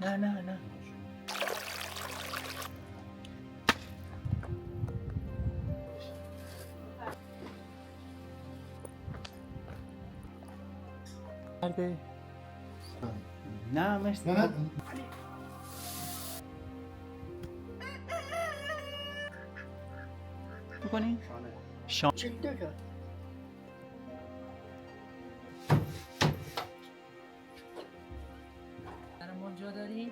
نه. کرده؟ نه مرسی. نه میکنی؟ شان چی دیگه؟ ما جا داریم؟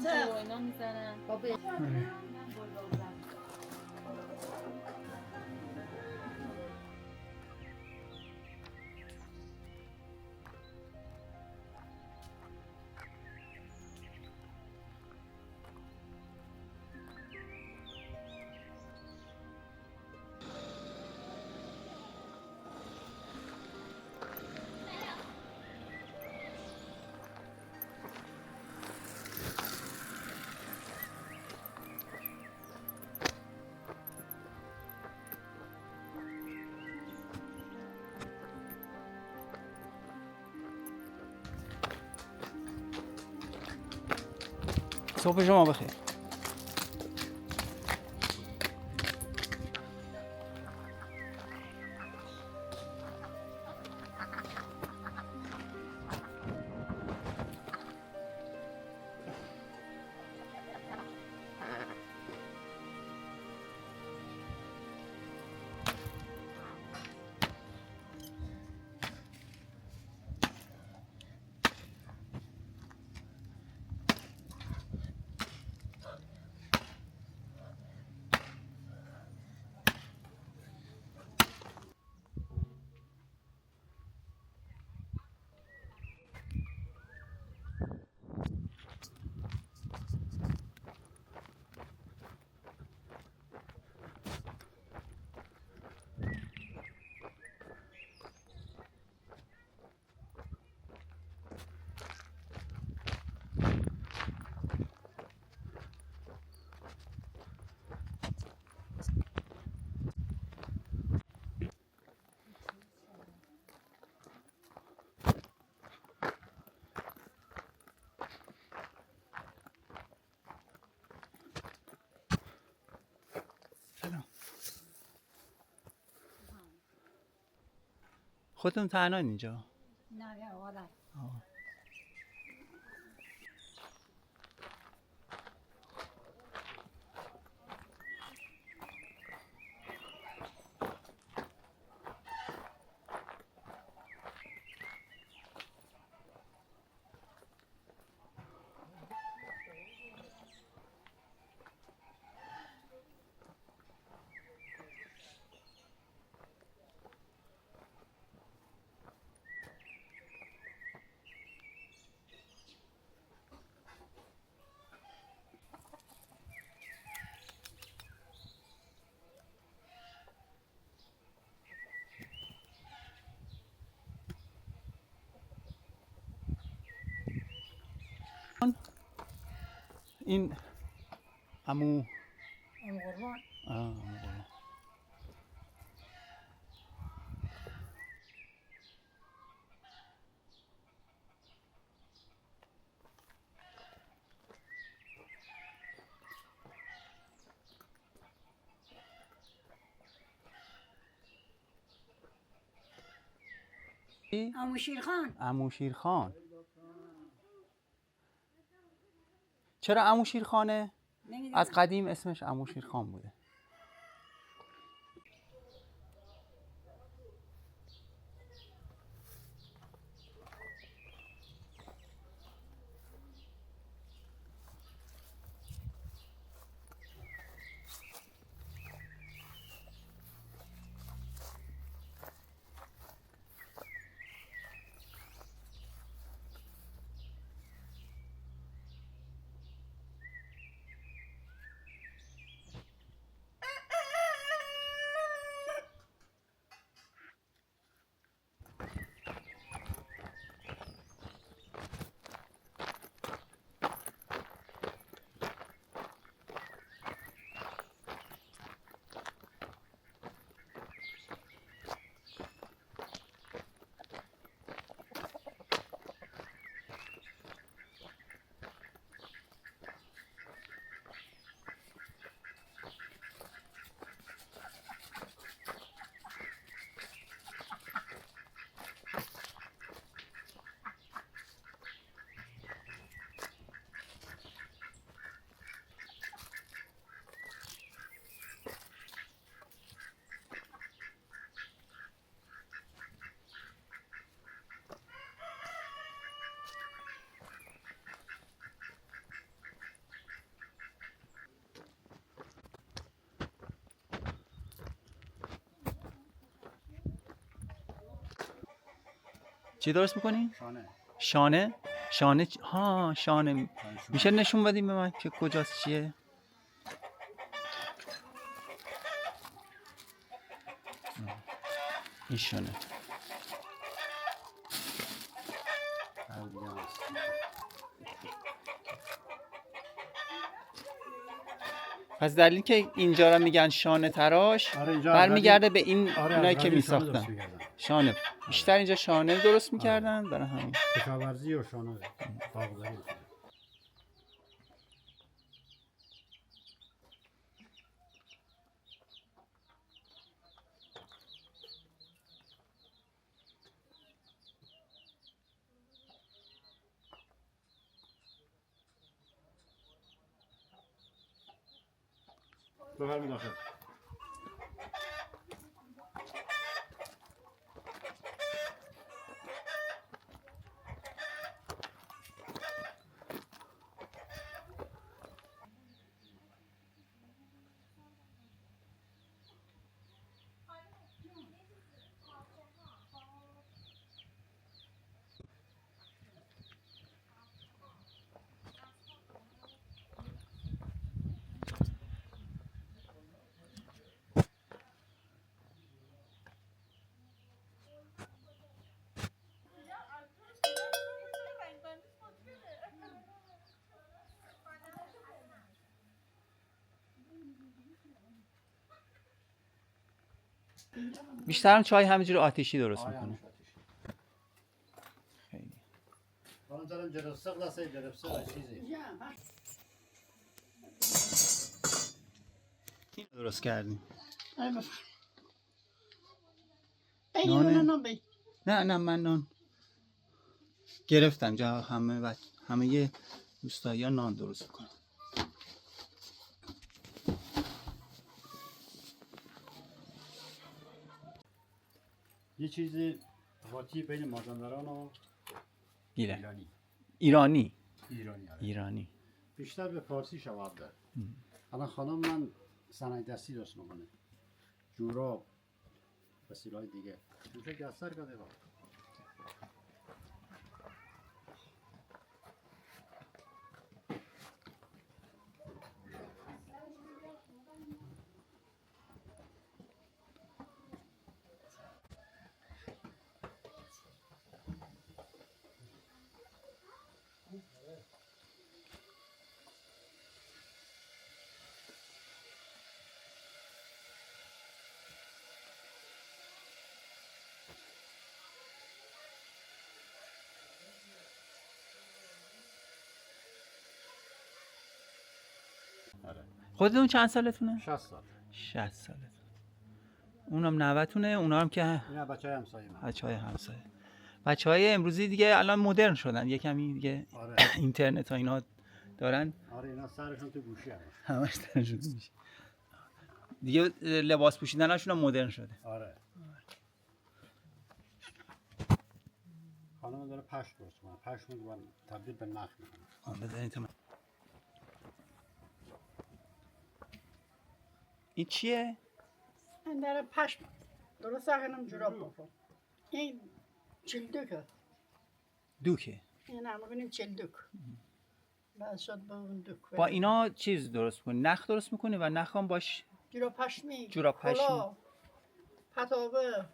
نه اینا میزنن صبح شما بخیر. سلام. خودتون تنها اینجا؟ نه یه آدم این عمو قربان عمو قربان. عمو شیرخان عمو شیرخان. چرا عمو شیرخانه؟ نمیدونم از قدیم اسمش عمو شیرخان بوده. چی درست میکنی؟ شانه. شانه؟ شانه ها شانه میشه نشون بدیم به من که کجاست چیه؟ این شانه. پس دلیل که اینجا رو میگن شانه تراش آره اینجا برمیگرده به این آره اینایی که شانه درست میساختن. می‌کردن. شانه بیشتر اینجا شانه درست میکردن برای همین. کشاورزی و شانه باغداری. بفرمایید داخل. بیشتر هم چای همینجوری آتیشی درست میکنه. خیلی. حالا دارم جرفسق دسته جرفسق چیزی. این درست کردیم. نانه نه من نان گرفتم جا همه دوستایی ها نان درست کنم. یه چیز واتی بین مازندران و ایرانی. ایرانی آره. ایرانی بیشتر به فارسی شواب داره. الان خانم من صنایع دستی درست میکنه. جوراب وسیله‌های دیگه. میشه گستر کرده با. خودتون چند سالتونه؟ 60 سال. 60 سالتون. اونم 90 تونه، اونا هم که اینا بچه‌های همسایه من. بچهای همسایه. بچهای امروزی دیگه الان مدرن شدن، یه کمی دیگه آره. اینترنت و اینا دارن، آره اینا سرشون تو گوشی هست. همش درشون میشه. دیگه لباس پوشیدنشون هم مدرن شده. آره. خانم داره پشت درست میکنه. پشت رو تبدیل به نخ میکنه. بزنید من. این چیه؟ این در پشم درست کنم جوراب بکن. این چلدوکه. دوکه. این هم میگنیم چلدوک. بعد شد با اون دوک. با اینا چیز درست میکنی؟ نخ درست میکنی و نخ هم باش جوراب پشمی. جوراب پشمی. کلاه، پتابه،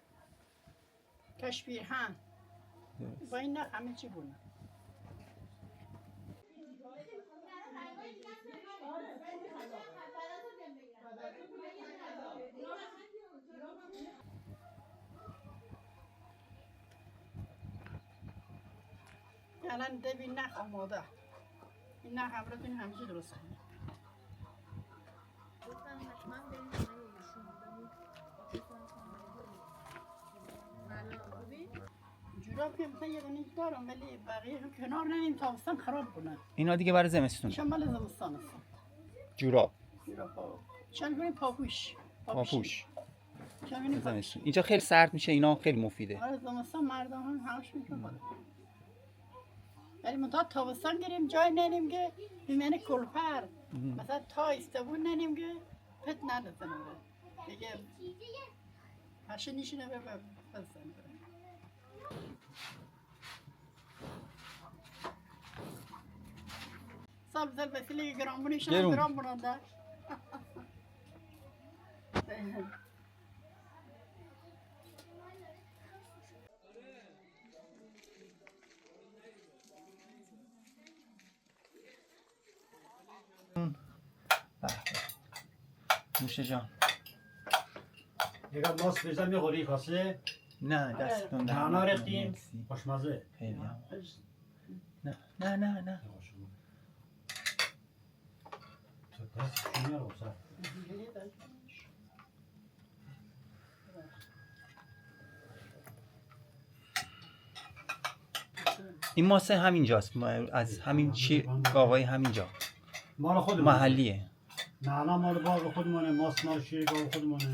کشپیرهن. با این نخ همه چی بونه. الان ببین نخ آماده. این نخ هم رو همیشه درست کنیم. جوراب که مثلا یه دونه دارم ولی بقیه هم کنار ننیم تابستان خراب کنن. اینا دیگه برای زمستونه. شمال زمستان هستن. جوراب. جوراب چند کنیم پاپوش. پاپوش. چند کنیم زمستون. اینجا خیلی سرد میشه، اینا خیلی مفیده. آره زمستان مردم هم همش میکنن. ولی منتها تابستان گریم جای ننیم که میمنه کلفر. مثلا تا استبون ننیم که پت ندازنه دیگه. هشه نیشونه به بزن. استا بزر وسیله گرامبونیشان گرون. گرام بوننده نوشه جان. دیگه ماست بیزه میخوری کاسه نه دستتون در نعنا نکنه. ریختیم مرسی. خوشمزه خیلی هم. نه تو دست چی میاره بسر این ماسه همینجاست از همین گاوای همینجا مال خودمون محلیه. نعنا مال باغ خودمونه ماست مال شیر گاو خودمونه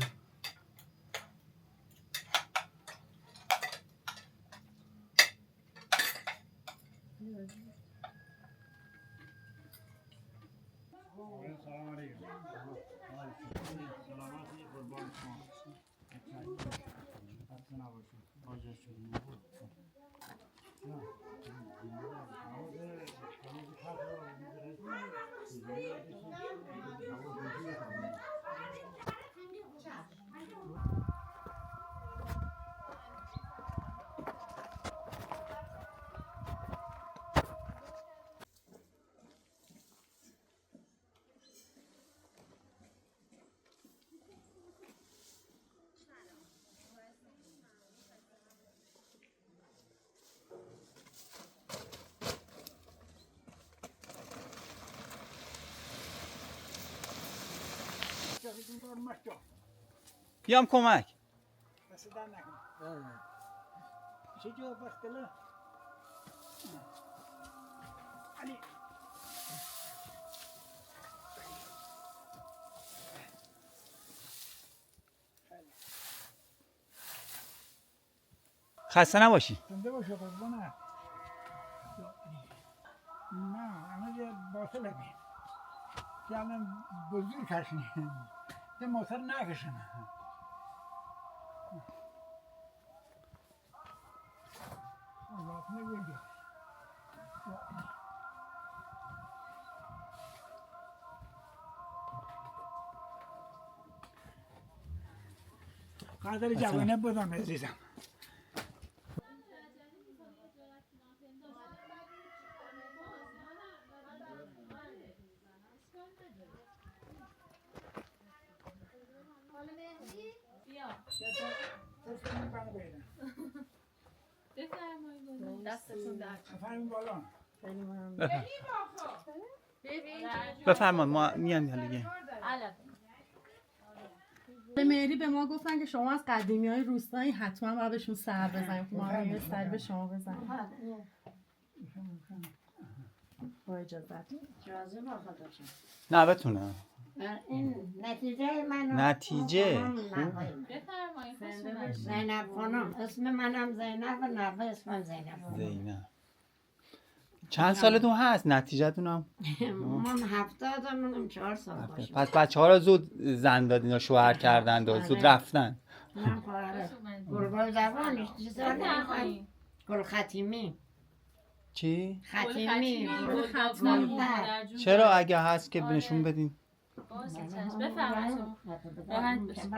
بیام کمک. خسته نباشی. زنده باشه قربانه. نه همه باطله می الان بزرگ کشنی ده موتر نکشن الله نگویی قدر جوانه بودم عزیزم. دستتون در بفرمایید بالا. بفرما ما میام حالا دیگه. مهری به ما گفتن که شما از قدیمی های روستایی حتما باید بهشون سر بزنیم که ما هم یه سر به شما بزنیم با اجازت. نه بتونه. این نتیجه من نتیجه بفرمایید خوشون نشه. زینب خانم اسم منم زینب و نوه اسمم زینب زینب. چند سالتون هست نتیجهتون هم؟ من 70 منم 4 سال باشم پس بچه ها رو زود زن دادین و شوهر کردند و زود رفتن. من خواهر گلگل زبانش چیزا نمیخوام گل ختیمی چی؟ ختیمی ختمی. چرا اگه هست که نشون بدین؟ بفرمایید. راحت بشه.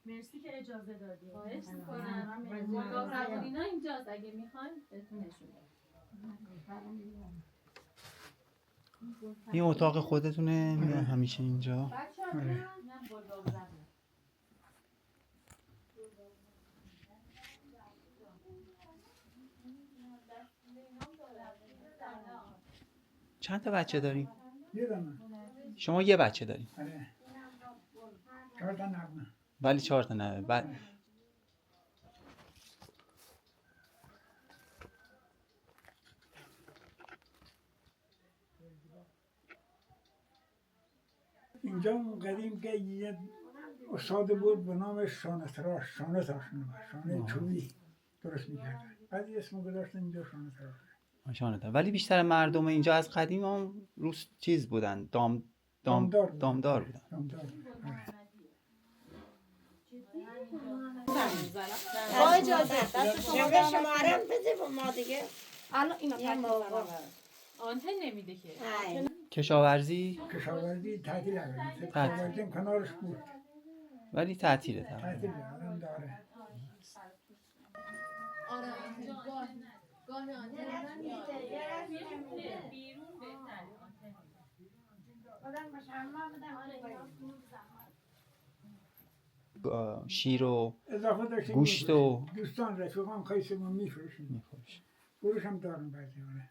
مرسی که اجازه دادیم. خواهش می‌کنم. با قبولینا اینجاست اگه میخواین بهتون نشون بدم. این اتاق خودتونه میان همیشه اینجا؟ چند تا بچه داریم؟ یه دانه. شما یه بچه داریم آره. 4 تا نقمه. ولی 4 تا نه. اینجا اون قدیم که یه استاد بود به نام شانه تراش، شانه تاشونه شانه چوبی درست میکردن. بعد اسم گذاشتن اینجا شانه تراش. ماشاءالله. ولی بیشتر مردم اینجا از قدیم هم روس چیز بودن، دامدار بود. دامدار بودن. دامدار بود. با اجازه دست شما شما در شمارم بده به ما دیگه. الان اینو یه پس موقع. بزنم. آنتن نمیده که. ای. کشاورزی کشاورزی تعطیل اگر کشاورزی هم کنارش بود. ولی تعطیله تقریبا. تعطیل الان داره. آره گاه آنتن میاد بیرون بهتره شیر و اضافه داشتیم گوشت و دوستان رفیقان خیسمون میفروشیم. می‌فروشه. فروش هم دارم بعضی آره.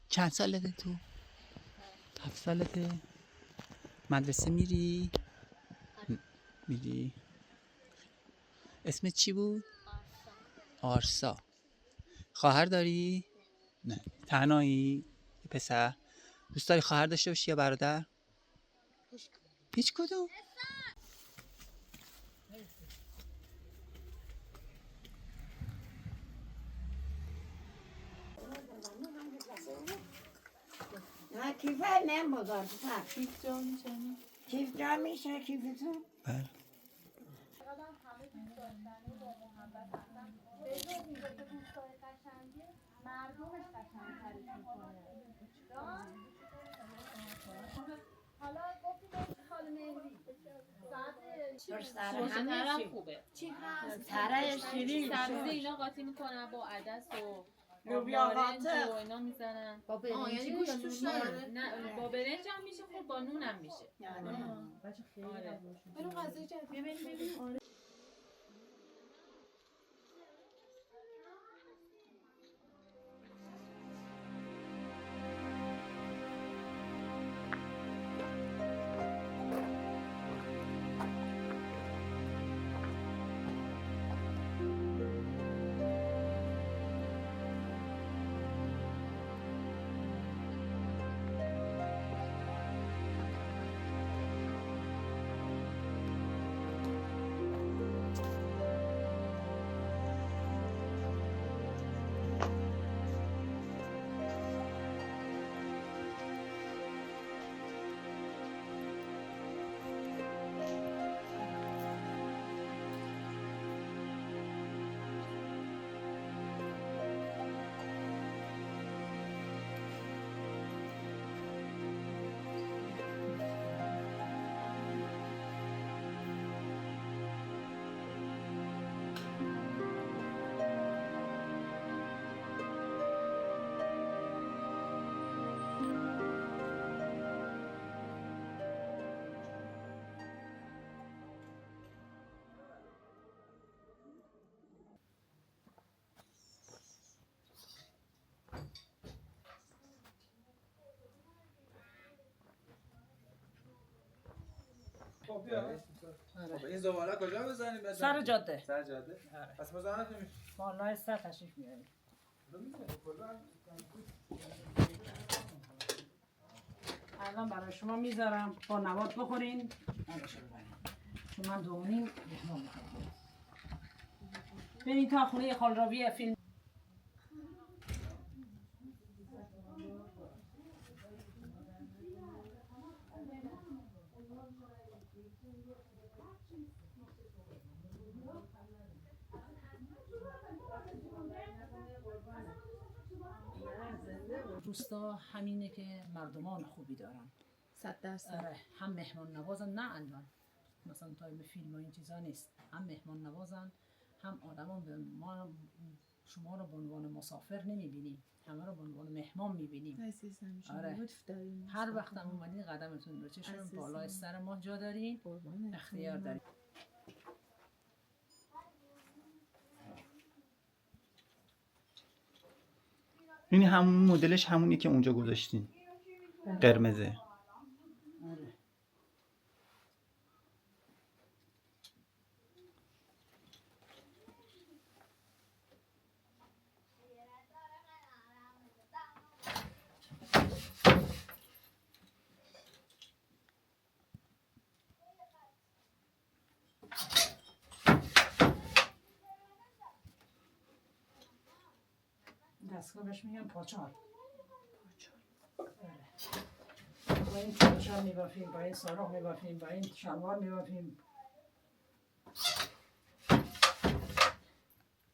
چند سالته تو؟ 7 سالته؟ مدرسه میری؟ میری؟ اسمت چی بود؟ آرسا. خواهر داری؟ نه. تنهایی؟ پسر؟ دوست داری خواهر داشته باشی یا برادر؟ هیچ کدوم؟ نه کیفه نمیدار کیف جا میشنی کیف جا میشه کیفتون. بله. طرف خوبه چی هست تره شیرین سبزی اینا قاطی میکنن با عدس و لوبیا نارنج قاطع. و اینا میزنن با برنجی یعنی گوشت گوشت توش توش نداره. نه با برنج هم میشه خب با نون هم میشه بچه خیلی آره. برو غذای جدید ببین. این زباله کجا بزنیم؟ سر جاده. سر جاده؟ پس مزاحمت نمیشه. بالای سر تشریف میاریم. الان برای شما میذارم با نبات بخورین. نداشته ببرین. چون من دومین مهمان میخوام. برین تا خونه خالرابی فیلم. روستا همینه که مردمان خوبی دارن. 100%. آره هم مهمان نوازن نه الان مثلا تایم فیلم و این چیزا نیست، هم مهمان نوازن هم آدما به ما شما رو به عنوان مسافر نمیبینیم، همه رو به عنوان مهمان میبینیم. عزیزم شما آره. لطف دارین. هر وقت هم اومدین قدمتون رو چشم عزیزم. بالای سر ما جا دارین، قربانت. اختیار دارین. این همون مدلش همونی که اونجا گذاشتین. قرمزه. آره. دستگاه بهش میگن پاچال. با این چالشان میبافیم، با این ساراخ میبافیم، با این شلوار میبافیم.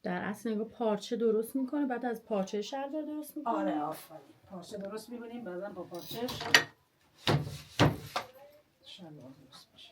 در اصل نگاه پارچه درست میکنه، بعد از پارچه شلوار درست میکنه. آره آفرین. پارچه درست میکنیم، بعدا با پارچهش شلوار درست میشه.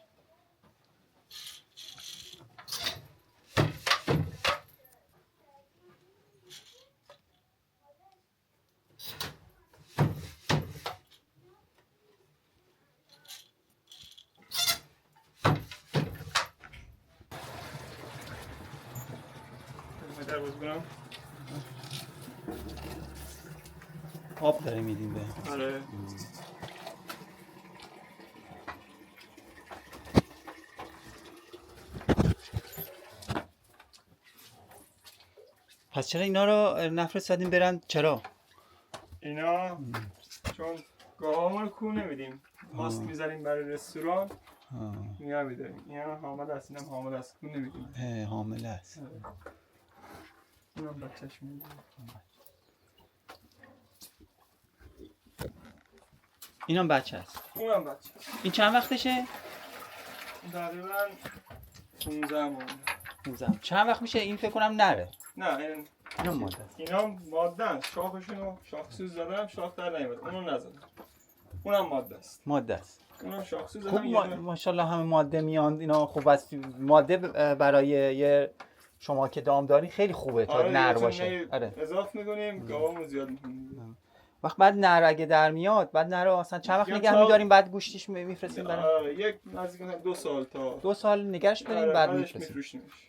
آب داره میدیم به. آره. پس چرا اینا رو نفرستادیم برن؟ چرا؟ اینا چون گاهامون رو کو نمیدیم، ماست میذاریم برای رستوران میگه میداریم. اینا حامل است، اینم حامل است، کو نمیدیم. حامل است. اینم بچهش میدیم. اینم بچه است. اونم بچه. این چند وقتشه؟ تقریبا 15 ماه. 15. چند وقت میشه این فکر کنم نره؟ نه این اینا ماده است. اینا ماده است. شاخشونو شاخسوز زدم، شاخ در نیومد. اونو نزدم. اونم ماده است. ماده است. اونم شاخسوز خوب زدم. ماشاءالله همه ماده میان. اینا خوب است. ماده برای یه شما که دامداری خیلی خوبه تا آره نر باشه. آره. اضافه میکنیم، گاوامون زیاد میکنیم. وقت بعد نر اگه در میاد، بعد نر اصلا چند وقت نگه میداریم بعد گوشتش میفرستیم برای؟ آره یک نزدیک 2 سال تا 2 سال نگرش داریم بعد میفرستیم. میفروشیمش.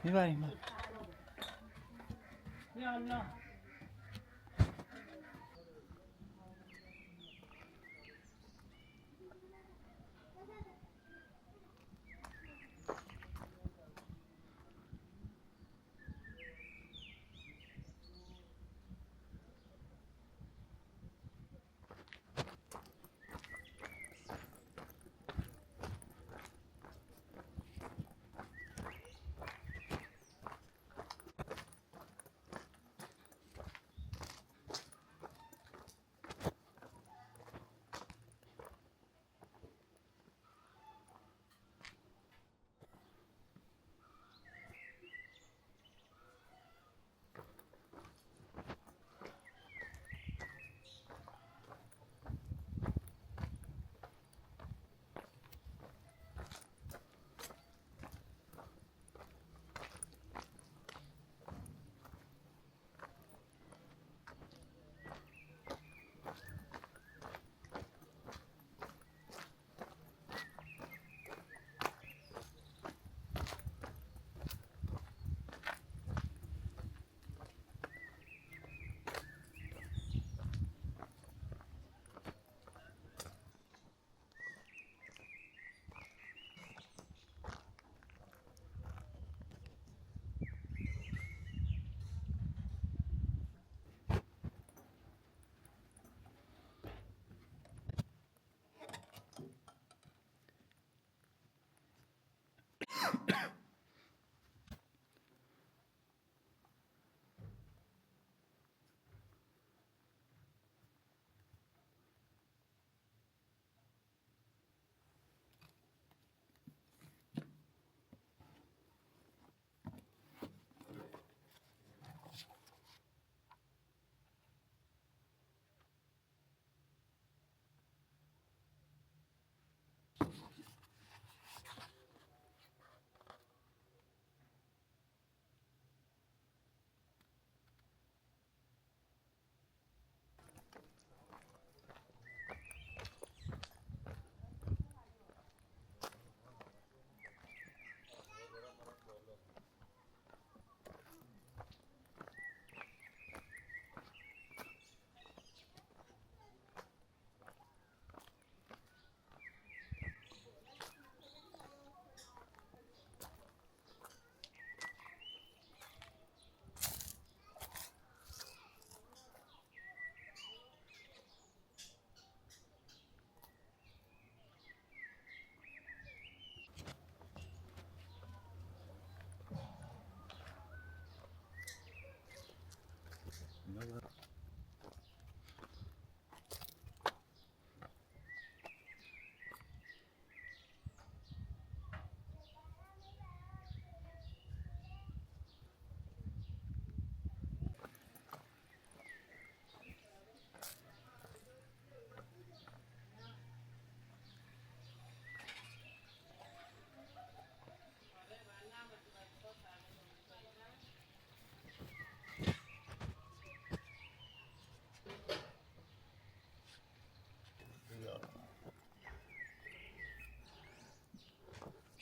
میبریم. یا الله.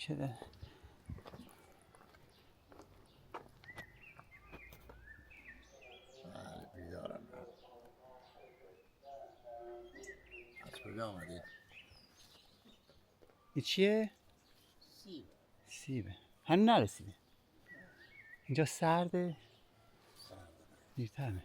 چه بیدارم. از کجا آمدی؟ این چیه؟ سیبه. هنوز نرسیده. اینجا سرده. دیرتر میاد.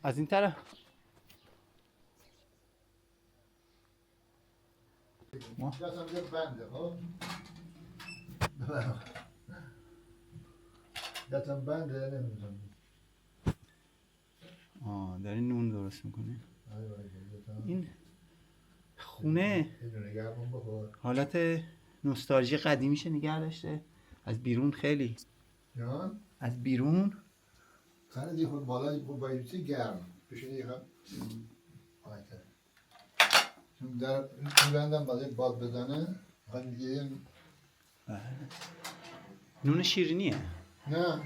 از این طرف دستم یه بنده خب دستم بنده نمیدونم. داری نون درست میکنه. این خونه حالت نوستالژی قدیمیشه نگه داشته. از بیرون خیلی جان از بیرون خانه دی خود بالای بایدی گرم بشینی یکم پایتر چون در میبندم بعد باد بزنه خواهیم دیگه نون شیرینیه. نه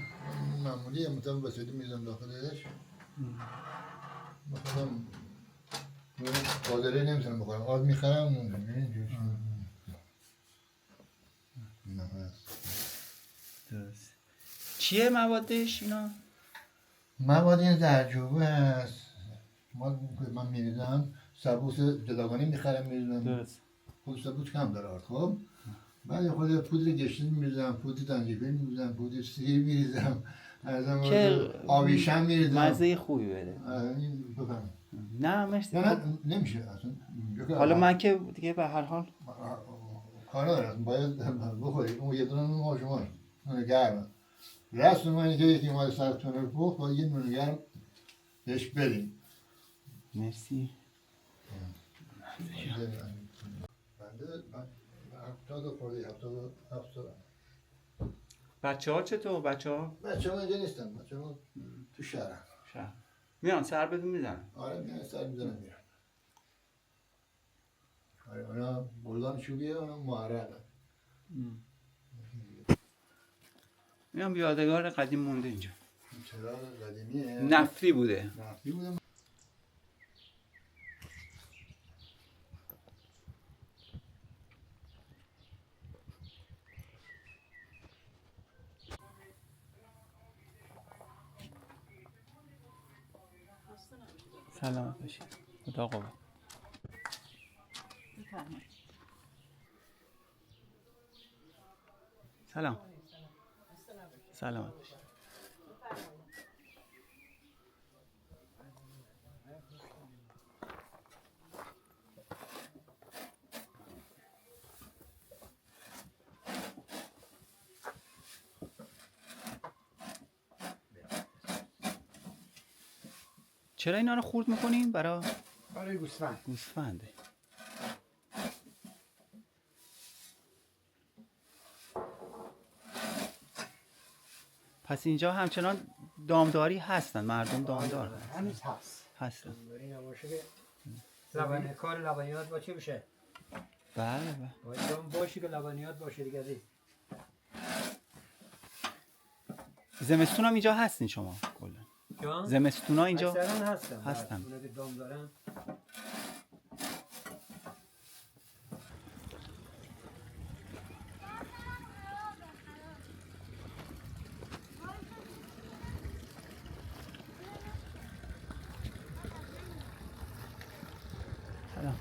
معمولیه مثلا بسیدی میزم داخلش مثلا نون قادره نمیتونم بخورم آب میخرم درست. چیه موادش اینا؟ مواد این زرجوبه هست من میریزم سبوس جداگانی میخرم میریزم درست. خود سبوس کم داره خب بعد خود پودر گشنیز میریزم پودر زنجبیل میریزم پودر سیر میریزم که آویشم میریزم مزه خوبی بده. این بفهم نه مرسی. نه نمیشه اصلا حالا من که دیگه به هر حال کار ندارم باید بخوری اون یه دونه نون شما نون گرم رسم من که یکی اومده سرتون رو پخت با یه نون گرم بهش بریم. مرسی. بنده 70 خورده 70 بچه ها چطور؟ بچه ها اینجا نیستن بچه ها تو شهرن شهر میان سر بدون میزنن. آره میان سر میزنن میرن. آره اونا بلدان چوبیه اونا محرقه میان یادگار قدیم مونده اینجا. چراغ قدیمیه نفتی بوده. نفتی بوده. سلامت باشید. خدا قوت. سلام. سلامت باشید. چرا اینا رو خورد میکنیم؟ برای گوسفند. گوسفنده. پس اینجا همچنان دامداری هستن، مردم دامدار هنوز هستن. دامداری نباشه که کار لبنیات باشه بشه. بله. باید دام باشه که لبنیات باشه دیگه دی. زمستون هم اینجا هستین شما کلا؟ زمستون ها اینجا هستن. اونا که دام دارن. سلام.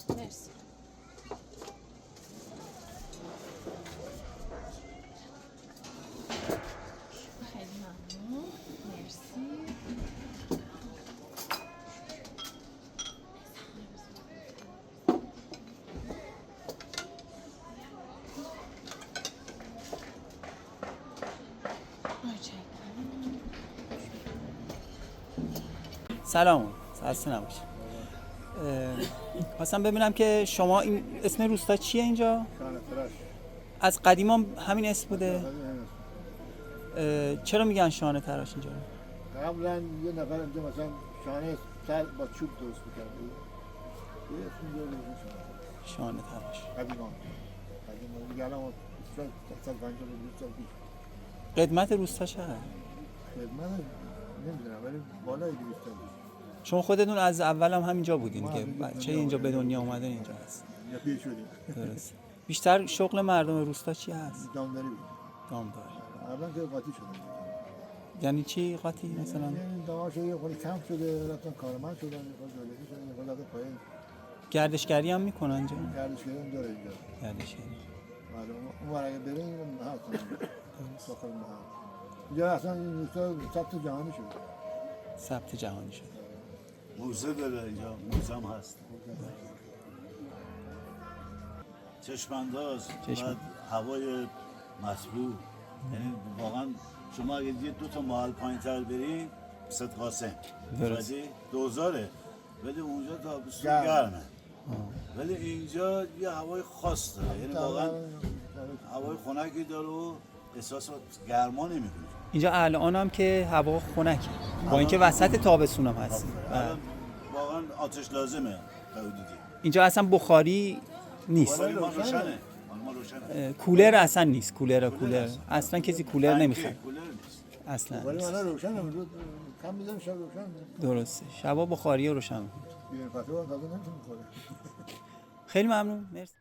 مرسی. خیلی ممنون. مرسی. سلام، خسته نباشید. خواستم ببینم که شما این اسم روستا چیه اینجا؟ شانه تراش. از قدیم هم همین اسم بوده؟ چرا میگن شانه تراش اینجا؟ قبلا یه نفر اینجا مثلا شانه سر با چوب درست می‌کرد. یه اسم اینجا بود شانه تراش. قدیما دیگه الان شاید 150 سال پیش. قدمت روستا چقدر؟ خدمت نمیدونم ولی بالای 200 سال. شما خودتون از اول هم همینجا بودین ما که همینجا بچه اینجا به دنیا اومدن اینجا هست. یا پیر شدیم. درست. بیشتر شغل مردم روستا چی هست؟ دامداری بود. دامداری. الان که قاطی شدن. یعنی چی قاطی مثلا؟ یعنی داماش یه خیلی کم شده، رفتن کارمند شدن، خود جالبی شدن، خود رفتن پایین. گردشگری هم میکنن اینجا؟ گردشگری هم داره اینجا. گردشگری. اون ور اگه بریم هست. داخل محل. اینجا اصلا این روستا ثبت جهانی شد. ثبت جهانی شد. موزه داره اینجا، موزه هم هست. چشمانداز، بعد هوای مسبوع. یعنی واقعا شما اگه یه 2 تا محل پایین‌تر برید صد قاسم درست. دوزاره ولی اونجا تابستون گرمه. ولی اینجا یه هوای خاص داره، یعنی واقعا هوای خنکی داره و احساس گرما نمی‌کنه. اینجا الان هم که هوا خنکه با اینکه وسط تابستون هم هست. واقعا آتش لازمه حدودی. اینجا اصلا بخاری نیست. ما روشنه. ما روشنه. کولر اصلا نیست. کولر اصلا کسی کولر نمیخره. کولر نیست. اصلا. ولی من روشنم امروز کم میذارم شب روشن. درسته. شبا بخاری روشن. یه پتو تازه نمیتونه بخوره. خیلی ممنون. مرسی.